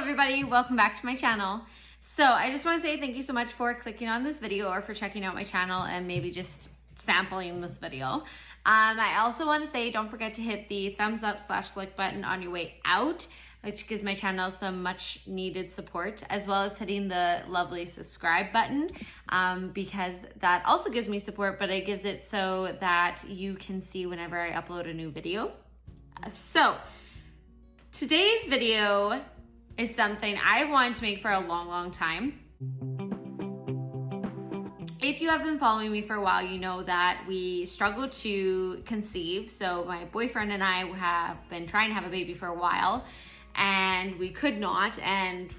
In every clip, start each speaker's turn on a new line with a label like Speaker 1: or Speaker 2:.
Speaker 1: everybody, welcome back to my channel. So I just want to say thank you so much for clicking on this video or for checking out my channel and maybe just sampling this video. I also want to say don't forget to hit the thumbs up / like button on your way out, which gives my channel some much needed support, as well as hitting the lovely subscribe button because that also gives me support, but it gives it so that you can see whenever I upload a new video. So today's video is something I've wanted to make for a long time. If you have been following me for a while, you know that we struggled to conceive. So my boyfriend and I have been trying to have a baby for a while and we could not. And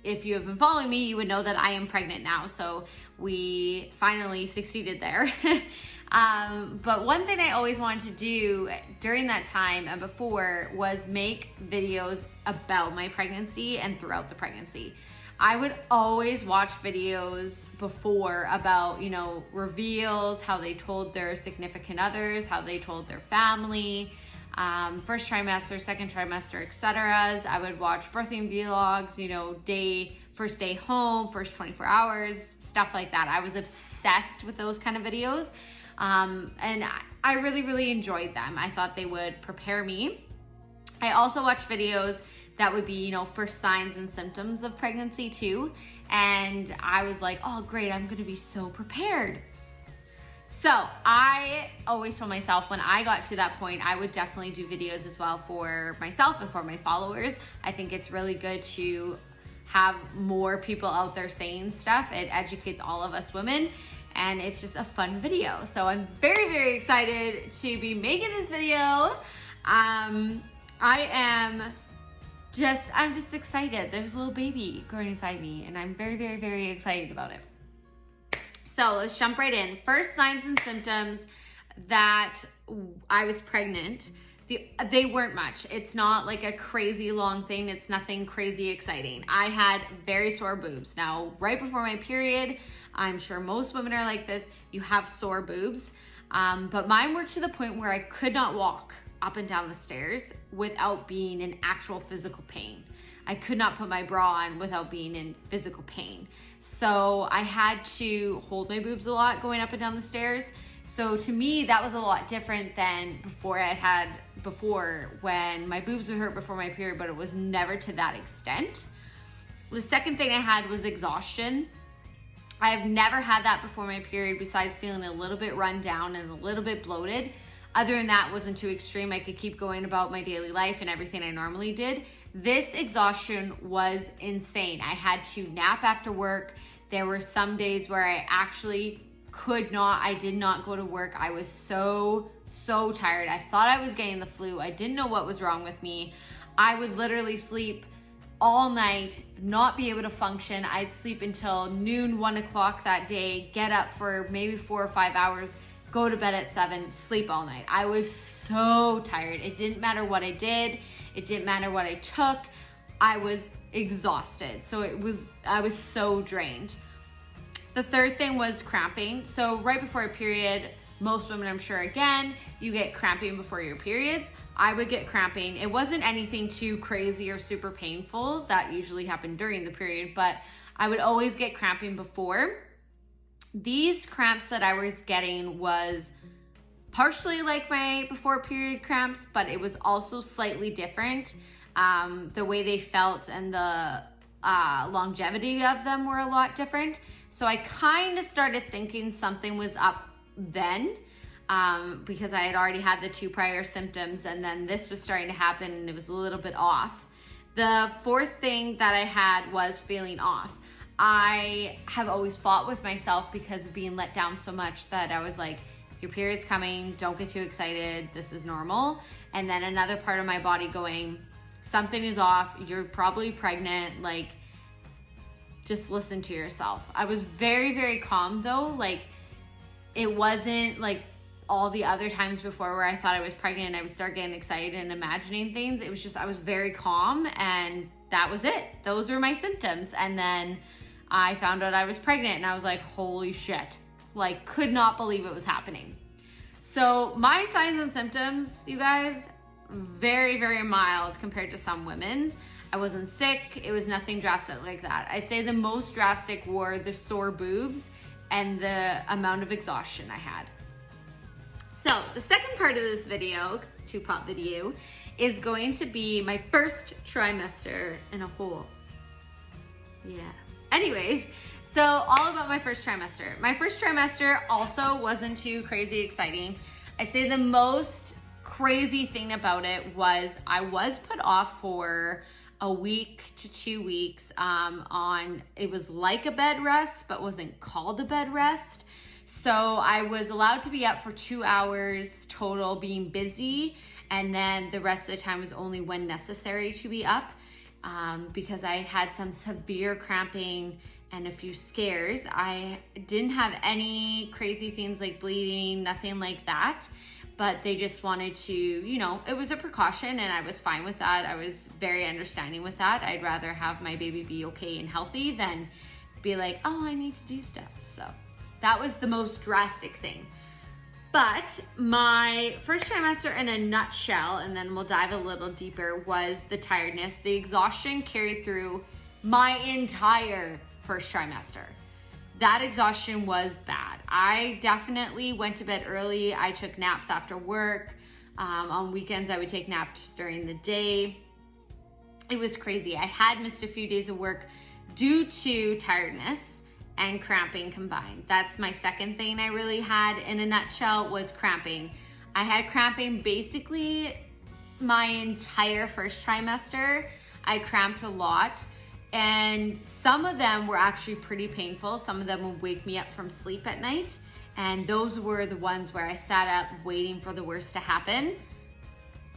Speaker 1: if you have been following me, you would know that I am pregnant now. So we finally succeeded there. But one thing I always wanted to do during that time and before was make videos about my pregnancy and throughout the pregnancy. I would always watch videos before about, you know, reveals, how they told their significant others, how they told their family, first trimester, second trimester, etc. I would watch birthing vlogs, you know, first day home, first 24 hours, stuff like that. I was obsessed with those kind of videos. And I really enjoyed them. I thought they would prepare me. I also watched videos that would be, you know, first signs and symptoms of pregnancy too. And I was like, oh great, I'm gonna be so prepared. So I always told myself when I got to that point, I would definitely do videos as well for myself and for my followers. I think it's really good to have more people out there saying stuff. It educates all of us women. And it's just a fun video. So I'm very excited to be making this video. I'm just excited. There's a little baby growing inside me and I'm very excited about it. So let's jump right in. First signs and symptoms that I was pregnant. They weren't much. It's not like a crazy long thing. It's nothing crazy exciting. I had very sore boobs. Now, right before my period, I'm sure most women are like this, you have sore boobs. But mine were to the point where I could not walk up and down the stairs without being in actual physical pain. I could not put my bra on without being in physical pain. So I had to hold my boobs a lot going up and down the stairs. So to me, that was a lot different than before when my boobs would hurt before my period, but it was never to that extent. The second thing I had was exhaustion. I've never had that before my period besides feeling a little bit run down and a little bit bloated. Other than that, it wasn't too extreme. I could keep going about my daily life and everything I normally did. This exhaustion was insane. I had to nap after work. There were some days where I actually I did not go to work. I was so tired. I thought I was getting the flu. I didn't know what was wrong with me. I would literally sleep all night, not be able to function. I'd sleep until noon, 1 o'clock that day, get up for maybe 4 or 5 hours, go to bed at 7, sleep all night. I was so tired. It didn't matter what I did. It didn't matter what I took. I was exhausted. So I was so drained. The third thing was cramping. So right before a period, most women, I'm sure, again, you get cramping before your periods. I would get cramping. It wasn't anything too crazy or super painful. That usually happened during the period, but I would always get cramping before. These cramps that I was getting was partially like my before period cramps, but it was also slightly different. The way they felt and the longevity of them were a lot different. So I kind of started thinking something was up then because I had already had the 2 prior symptoms and then this was starting to happen and it was a little bit off. The fourth thing that I had was feeling off. I have always fought with myself because of being let down so much that I was like, your period's coming, don't get too excited, this is normal. And then another part of my body going, something is off, you're probably pregnant, like, just listen to yourself. I was very calm though. Like, it wasn't like all the other times before where I thought I was pregnant and I would start getting excited and imagining things. It was just, I was very calm and that was it. Those were my symptoms. And then I found out I was pregnant and I was like, holy shit. Like, could not believe it was happening. So my signs and symptoms, you guys, very mild compared to some women's. I wasn't sick. It was nothing drastic like that. I'd say the most drastic were the sore boobs and the amount of exhaustion I had. So the second part of this video, because it's a two-part video, is going to be my first trimester in a whole. Yeah. Anyways, so all about my first trimester. My first trimester also wasn't too crazy exciting. I'd say the most crazy thing about it was I was put off for a week to 2 weeks it was like a bed rest, but wasn't called a bed rest. So I was allowed to be up for 2 hours total being busy, and then the rest of the time was only when necessary to be up, because I had some severe cramping and a few scares. I didn't have any crazy things like bleeding, nothing like that, but they just wanted to, you know, it was a precaution, and I was fine with that. I was very understanding with that. I'd rather have my baby be okay and healthy than be like, oh, I need to do stuff. So that was the most drastic thing. But my first trimester in a nutshell, and then we'll dive a little deeper, was the tiredness. The exhaustion carried through my entire first trimester. That exhaustion was bad. I definitely went to bed early. I took naps after work. On weekends, I would take naps during the day. It was crazy. I had missed a few days of work due to tiredness and cramping combined. That's my second thing I really had in a nutshell, was cramping. I had cramping basically my entire first trimester. I cramped a lot, and some of them were actually pretty painful. Some of them would wake me up from sleep at night, and those were the ones where I sat up waiting for the worst to happen.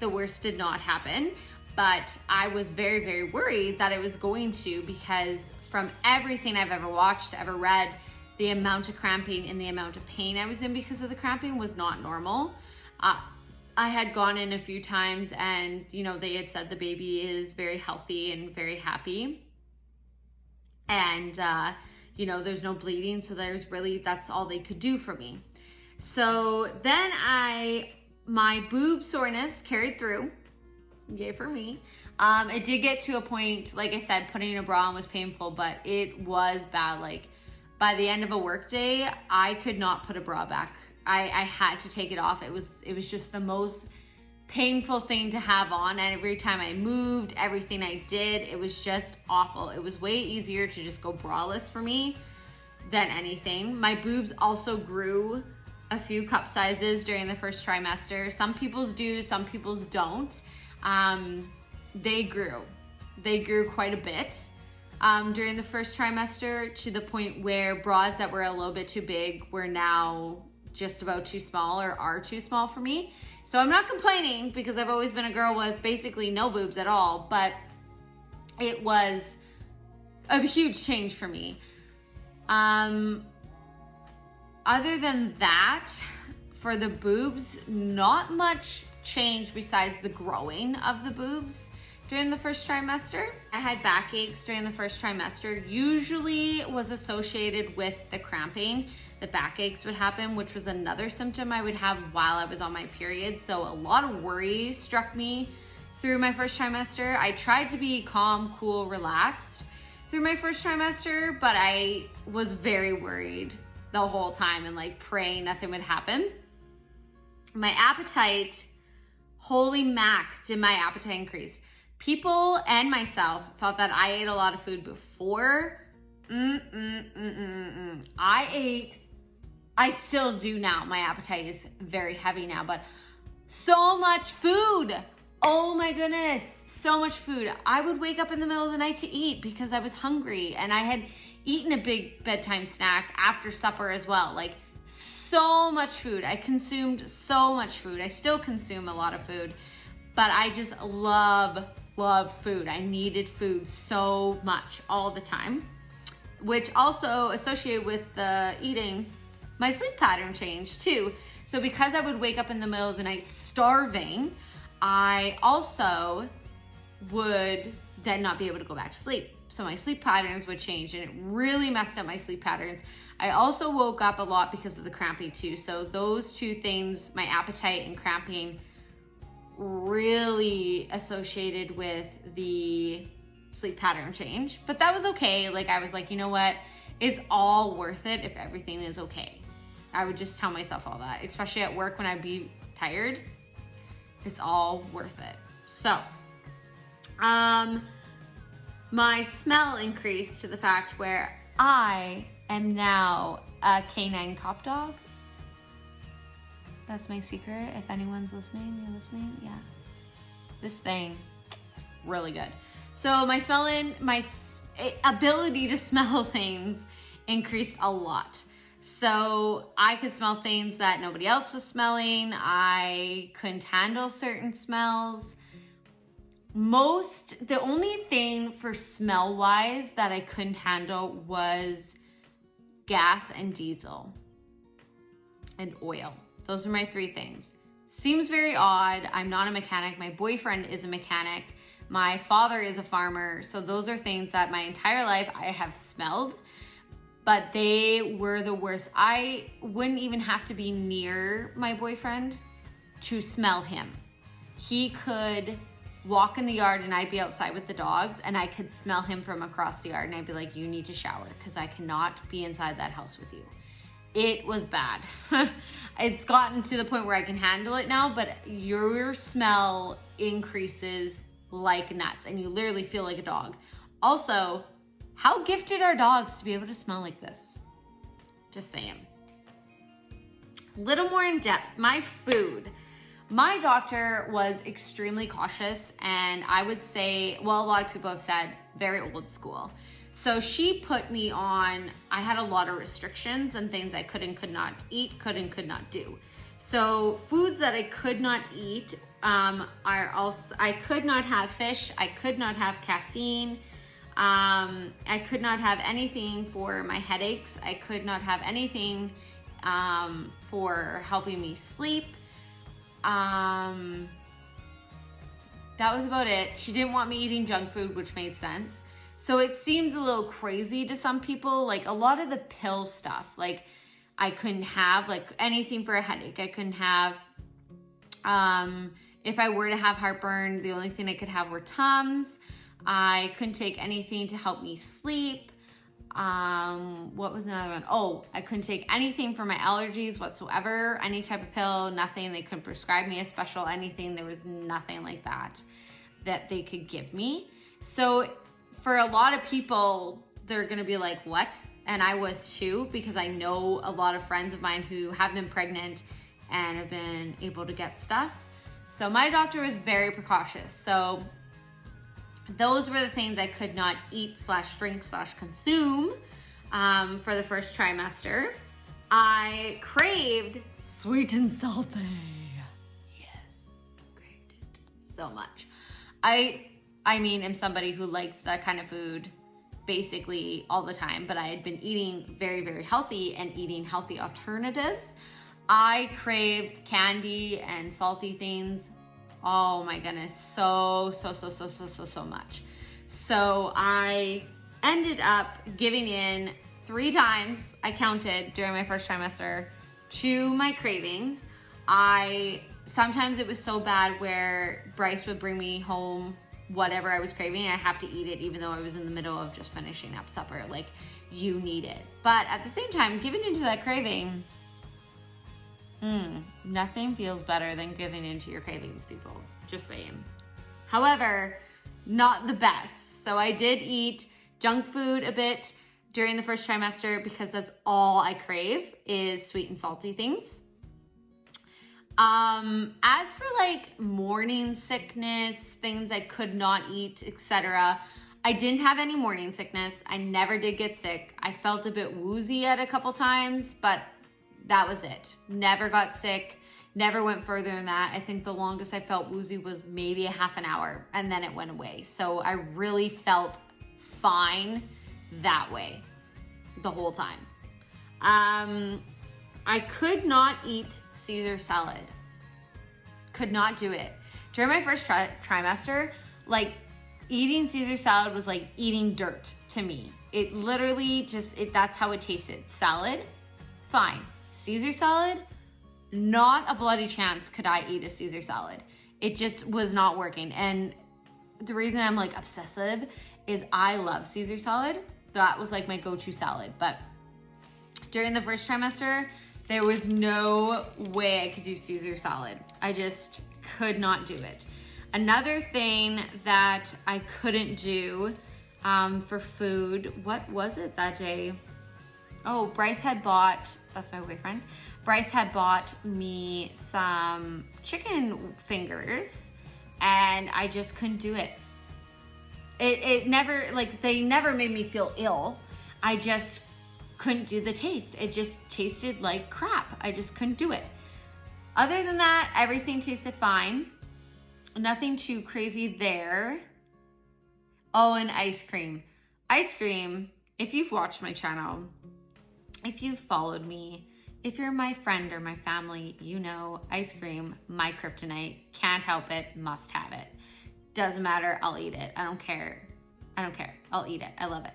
Speaker 1: The worst did not happen, but I was very, very worried that it was going to, because from everything I've ever watched, ever read, the amount of cramping and the amount of pain I was in because of the cramping was not normal. I had gone in a few times, and, you know, they had said the baby is very healthy and very happy. And, you know, there's no bleeding. So that's all they could do for me. So then my boob soreness carried through. Yay for me. It did get to a point, like I said, putting a bra on was painful, but it was bad. Like, by the end of a work day, I could not put a bra back. I had to take it off. It was just the most painful thing to have on, and every time I moved, everything I did, it was just awful. It was way easier to just go braless for me than anything. My boobs also grew a few cup sizes during the first trimester. Some people's do, some people's don't. They grew quite a bit during the first trimester, to the point where bras that were a little bit too big were now just about too small, or are too small for me. So I'm not complaining, because I've always been a girl with basically no boobs at all, but it was a huge change for me. Other than that, for the boobs, not much change besides the growing of the boobs during the first trimester. I had backaches during the first trimester, usually was associated with the cramping. The backaches would happen, which was another symptom I would have while I was on my period. So a lot of worry struck me through my first trimester. I tried to be calm, cool, relaxed through my first trimester, but I was very worried the whole time and like praying nothing would happen. My appetite, holy mac, did my appetite increase. People and myself thought that I ate a lot of food before. I still do now. My appetite is very heavy now, but so much food. Oh my goodness, so much food. I would wake up in the middle of the night to eat because I was hungry, and I had eaten a big bedtime snack after supper as well. Like, so much food. I consumed so much food. I still consume a lot of food, but I just love food. I needed food so much all the time, which also associated with the eating, my sleep pattern changed too. So because I would wake up in the middle of the night starving, I also would then not be able to go back to sleep. So my sleep patterns would change, and it really messed up my sleep patterns. I also woke up a lot because of the cramping too. So those two things, my appetite and cramping, really associated with the sleep pattern change, but that was okay. Like, I was like, you know what? It's all worth it if everything is okay. I would just tell myself all that, especially at work when I'd be tired. It's all worth it. So, my smell increased to the fact where I am now a canine cop dog. That's my secret. If anyone's listening, you're listening? Yeah. This thing, really good. So my ability to smell things increased a lot. So I could smell things that nobody else was smelling. I couldn't handle certain smells. The only thing for smell wise that I couldn't handle was gas and diesel and oil. Those are my 3 things. Seems very odd. I'm not a mechanic. My boyfriend is a mechanic. My father is a farmer. So those are things that my entire life I have smelled, but they were the worst. I wouldn't even have to be near my boyfriend to smell him. He could walk in the yard and I'd be outside with the dogs and I could smell him from across the yard and I'd be like, you need to shower because I cannot be inside that house with you. It was bad. It's gotten to the point where I can handle it now, but your smell increases like nuts and you literally feel like a dog. Also, how gifted are dogs to be able to smell like this? Just saying. A little more in depth, my food. My doctor was extremely cautious and I would say, well, a lot of people have said very old school. So she put me on, I had a lot of restrictions and things I could and could not eat, could and could not do. So foods that I could not eat are also, I could not have fish, I could not have caffeine, I could not have anything for my headaches, I could not have anything for helping me sleep. That was about it. She didn't want me eating junk food, which made sense. So it seems a little crazy to some people, like a lot of the pill stuff, like I couldn't have like anything for a headache. I couldn't have, if I were to have heartburn, the only thing I could have were Tums. I couldn't take anything to help me sleep. What was another one? Oh, I couldn't take anything for my allergies whatsoever. Any type of pill, nothing. They couldn't prescribe me a special anything. There was nothing like that they could give me. So for a lot of people, they're going to be like, what? And I was too, because I know a lot of friends of mine who have been pregnant and have been able to get stuff. So my doctor was very precautious. So those were the things I could not eat / drink / consume for the first trimester. I craved sweet and salty. Yes, craved it so much. I mean, I'm somebody who likes that kind of food basically all the time, but I had been eating very, very healthy and eating healthy alternatives. I craved candy and salty things. Oh my goodness, so much. So I ended up giving in 3 times, I counted during my first trimester, to my cravings. Sometimes it was so bad where Bryce would bring me home whatever I was craving and I have to eat it even though I was in the middle of just finishing up supper. Like, you need it. But at the same time, giving into that craving, nothing feels better than giving into your cravings, people. Just saying. However, not the best. So I did eat junk food a bit during the first trimester because that's all I crave is sweet and salty things. As for like morning sickness, things I could not eat, etc., I didn't have any morning sickness. I never did get sick. I felt a bit woozy at a couple times, but that was it. Never got sick, never went further than that. I think the longest I felt woozy was maybe a half an hour and then it went away. So I really felt fine that way the whole time. I could not eat Caesar salad. Could not do it. During my first trimester, like eating Caesar salad was like eating dirt to me. It literally that's how it tasted. Salad, fine. Caesar salad, not a bloody chance could I eat a Caesar salad. It just was not working. And the reason I'm like obsessive is I love Caesar salad. That was like my go-to salad. But during the first trimester, there was no way I could do Caesar salad. I just could not do it. Another thing that I couldn't do for food, what was it that day? Oh, Bryce had bought, that's my boyfriend, Bryce had bought me some chicken fingers and I just couldn't do it. It never, like, they never made me feel ill. I just couldn't do the taste. It just tasted like crap. I just couldn't do it. Other than that, everything tasted fine. Nothing too crazy there. Oh, and ice cream. Ice cream, if you've watched my channel, if you've followed me, if you're my friend or my family, you know ice cream, my kryptonite. Can't help it, must have it. Doesn't matter, I'll eat it. I don't care. I don't care. I'll eat it. I love it.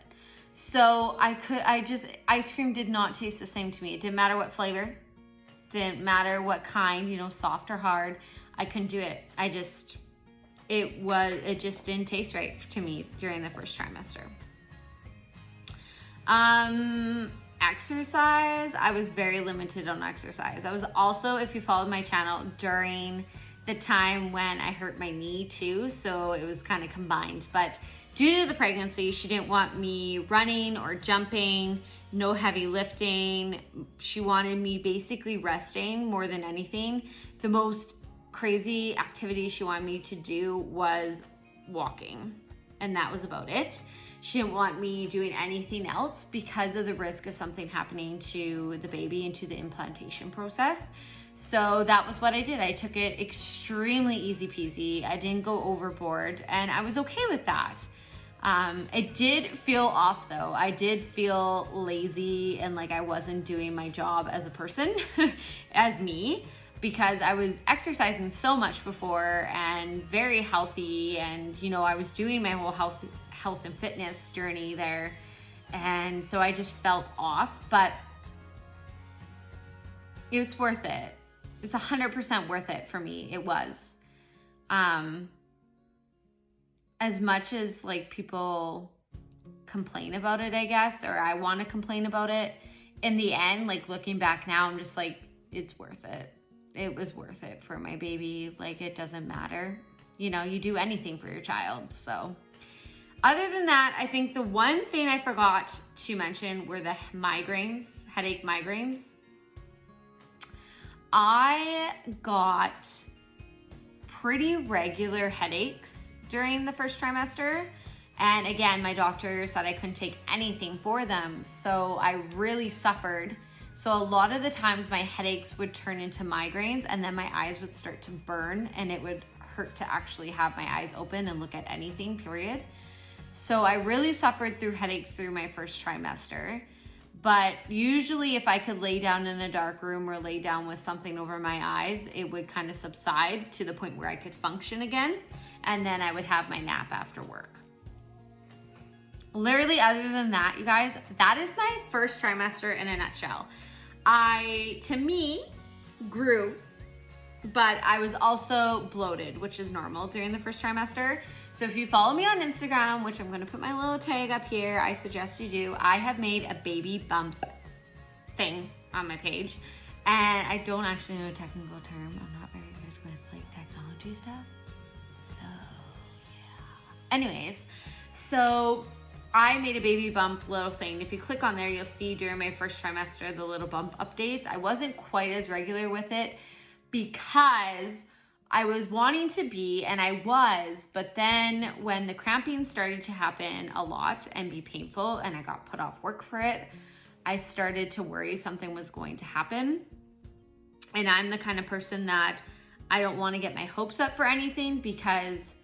Speaker 1: So ice cream did not taste the same to me. It didn't matter what flavor, didn't matter what kind, you know, soft or hard. I couldn't do it. It just didn't taste right to me during the first trimester. Exercise, I was very limited on exercise. I was also, if you followed my channel, during the time when I hurt my knee too, so it was kind of combined. But due to the pregnancy, she didn't want me running or jumping, no heavy lifting. She wanted me basically resting more than anything. The most crazy activity she wanted me to do was walking, and that was about it. She didn't want me doing anything else because of the risk of something happening to the baby and to the implantation process. So that was what I did. I took it extremely easy peasy. I didn't go overboard, and I was okay with that. It did feel off though. I did feel lazy and like I wasn't doing my job as a person, as me, because I was exercising so much before and very healthy, and you know, I was doing my whole health and fitness journey there, and so I just felt off. But it's worth it. It's 100% worth it for me. It was. As much as like people complain about it, I guess, or I want to complain about it, in the end, like looking back now, I'm just like, it's worth it. It was worth it for my baby. Like, it doesn't matter. You know, you do anything for your child. So other than that, I think the one thing I forgot to mention were the migraines, headache migraines. I got pretty regular headaches during the first trimester. And again, my doctor said I couldn't take anything for them. So I really suffered. So a lot of the times my headaches would turn into migraines, and then my eyes would start to burn, and it would hurt to actually have my eyes open and look at anything, period. So I really suffered through headaches through my first trimester. But usually if I could lay down in a dark room or lay down with something over my eyes, it would kind of subside to the point where I could function again. And then I would have my nap after work. Literally, other than that, you guys, that is my first trimester in a nutshell. To me, grew, but I was also bloated, which is normal during the first trimester. So if you follow me on Instagram, which I'm going to put my little tag up here, I suggest you do, I have made a baby bump thing on my page. And I don't actually know a technical term. I'm not very good with like technology stuff. So yeah. Anyways, so I made a baby bump little thing. If you click on there, you'll see during my first trimester, the little bump updates. I wasn't quite as regular with it because I was wanting to be, and I was, but then when the cramping started to happen a lot and be painful, and I got put off work for it, I started to worry something was going to happen. And I'm the kind of person that I don't want to get my hopes up for anything, because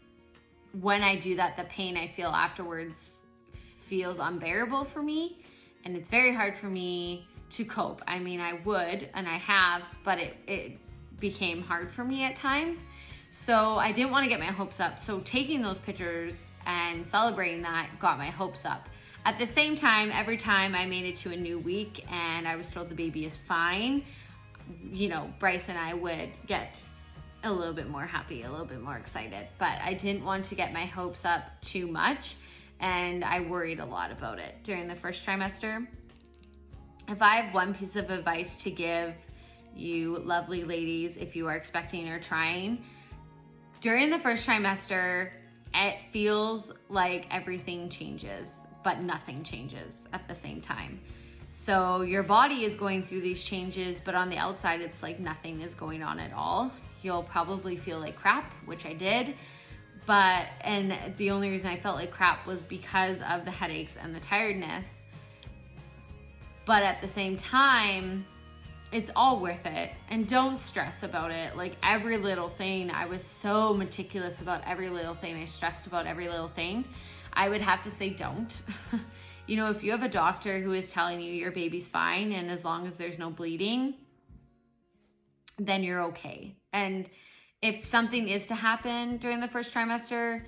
Speaker 1: when I do that, the pain I feel afterwards feels unbearable for me, and it's very hard for me to cope. I mean, I would, and I have, but it became hard for me at times. So I didn't want to get my hopes up. So taking those pictures and celebrating that got my hopes up. At the same time, every time I made it to a new week and I was told the baby is fine, you know, Bryce and I would get a little bit more happy, a little bit more excited. But I didn't want to get my hopes up too much. and I worried a lot about it during the first trimester. If I have one piece of advice to give you lovely ladies, if you are expecting or trying, during the first trimester, it feels like everything changes, but nothing changes at the same time. So your body is going through these changes, but on the outside, it's like nothing is going on at all. You'll probably feel like crap, which I did. And the only reason I felt like crap was because of the headaches and the tiredness. But at the same time, it's all worth it. And don't stress about it. Like every little thing, I was so meticulous about every little thing. I stressed about every little thing. I would have to say don't. You know, if you have a doctor who is telling you your baby's fine and as long as there's no bleeding, then you're okay. And if something is to happen during the first trimester,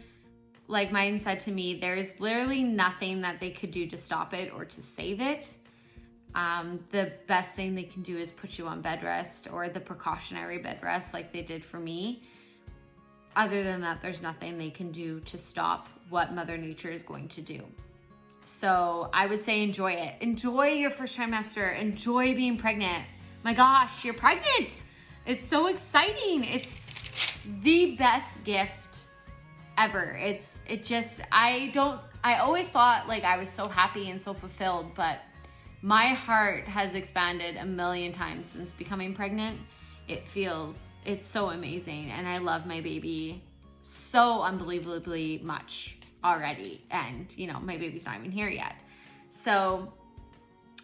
Speaker 1: like mine said to me, there is literally nothing that they could do to stop it or to save it. The best thing they can do is put you on bed rest or the precautionary bed rest like they did for me. Other than that, there's nothing they can do to stop what Mother Nature is going to do. So I would say enjoy it. Enjoy your first trimester. Enjoy being pregnant. My gosh, you're pregnant. It's so exciting. It's the best gift ever. I always thought like I was so happy and so fulfilled, but my heart has expanded a million times since becoming pregnant. It's so amazing. And I love my baby so unbelievably much already. And you know, my baby's not even here yet. So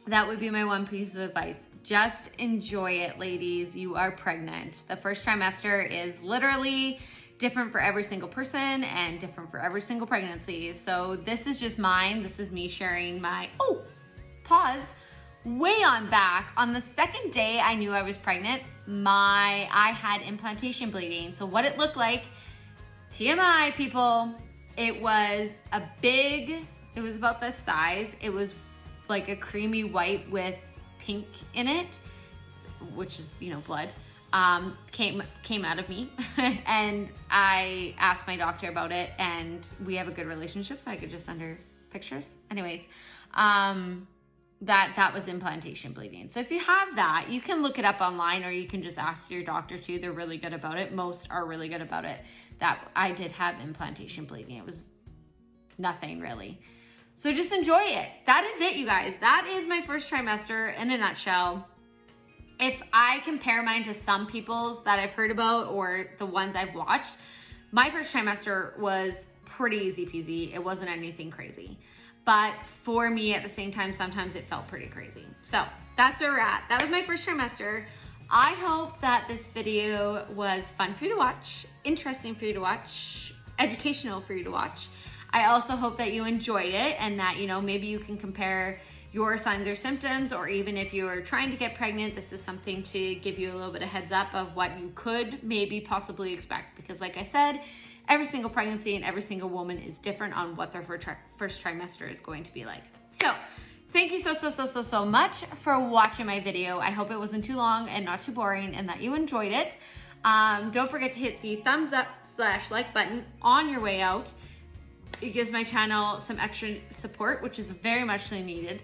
Speaker 1: that would be my one piece of advice. Just enjoy it, ladies. You are pregnant. The first trimester is literally different for every single person and different for every single pregnancy. So this is just mine. This is me sharing my, way on back. On the second day I knew I was pregnant, I had implantation bleeding. So what it looked like, TMI people, it was about this size. It was like a creamy white with pink in it, which is, you know, blood, came out of me. And I asked my doctor about it, and we have a good relationship, so I could just send her pictures. Anyways, that was implantation bleeding. So if you have that, you can look it up online, or you can just ask your doctor too. They're really good about it. Most are really good about it. That I did have implantation bleeding. It was nothing really. So just enjoy it. That is it, you guys. That is my first trimester in a nutshell. If I compare mine to some people's that I've heard about or the ones I've watched, my first trimester was pretty easy peasy. It wasn't anything crazy. But for me, at the same time, sometimes it felt pretty crazy. So that's where we're at. That was my first trimester. I hope that this video was fun for you to watch, interesting for you to watch, educational for you to watch. I also hope that you enjoyed it and that, you know, maybe you can compare your signs or symptoms, or even if you're trying to get pregnant, this is something to give you a little bit of heads up of what you could maybe possibly expect. Because like I said, every single pregnancy and every single woman is different on what their first trimester is going to be like. So thank you so much for watching my video. I hope it wasn't too long and not too boring and that you enjoyed it. Don't forget to hit the thumbs up / like button on your way out. It gives my channel some extra support, which is very muchly needed.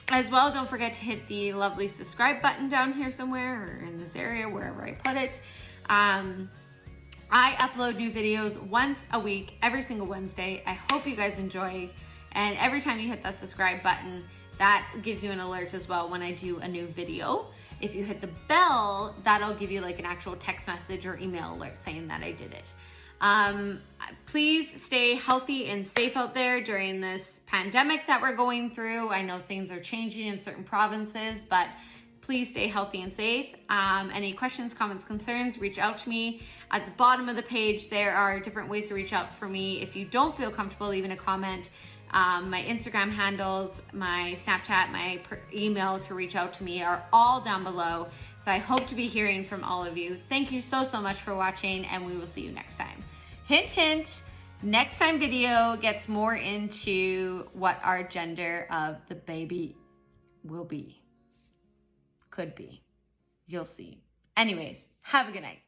Speaker 1: As well, don't forget to hit the lovely subscribe button down here somewhere, or in this area, wherever I put it. I upload new videos once a week, every single Wednesday. I hope you guys enjoy. And every time you hit that subscribe button, that gives you an alert as well when I do a new video. If you hit the bell, that'll give you like an actual text message or email alert saying that I did it. Please stay healthy and safe out there during this pandemic that we're going through. I know things are changing in certain provinces, but please stay healthy and safe. Any questions, comments, concerns, reach out to me. At the bottom of the page, there are different ways to reach out for me. If you don't feel comfortable leaving a comment, my Instagram handles, my Snapchat, my email to reach out to me are all down below. So I hope to be hearing from all of you. Thank you so much for watching, and we will see you next time. Hint, hint, next time video gets more into what our gender of the baby will be. Could be. You'll see. Anyways, have a good night.